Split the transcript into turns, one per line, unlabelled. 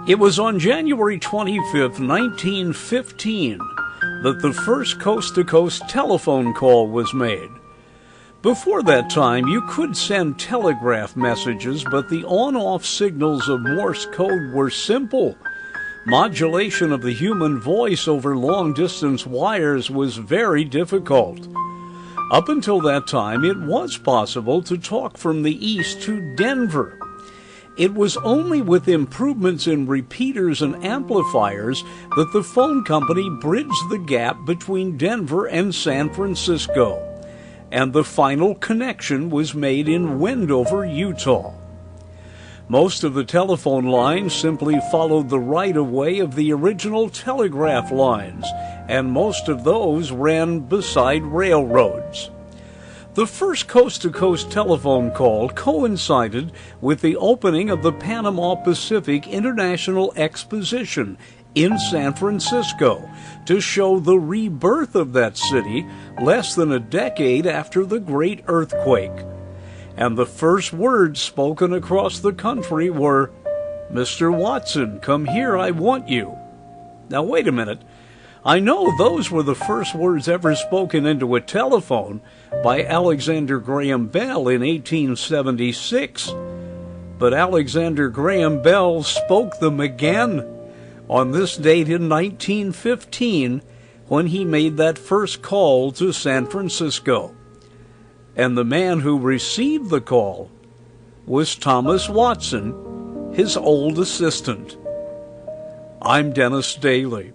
It was on January 25th, 1915, that the first coast-to-coast telephone call was made. Before that time, you could send telegraph messages, but the on-off signals of Morse code were simple. Modulation of the human voice over long-distance wires was very difficult. Up until that time, it was possible to talk from the east to Denver. It was only with improvements in repeaters and amplifiers that the phone company bridged the gap between Denver and San Francisco, and the final connection was made in Wendover, Utah. Most of the telephone lines simply followed the right-of-way of the original telegraph lines, and most of those ran beside railroads. The first coast-to-coast telephone call coincided with the opening of the Panama Pacific International Exposition in San Francisco to show the rebirth of that city less than a decade after the Great Earthquake. And the first words spoken across the country were, "Mr. Watson, come here, I want you." Now wait a minute. I know those were the first words ever spoken into a telephone by Alexander Graham Bell in 1876. But Alexander Graham Bell spoke them again on this date in 1915 when he made that first call to San Francisco. And the man who received the call was Thomas Watson, his old assistant. I'm Dennis Daly.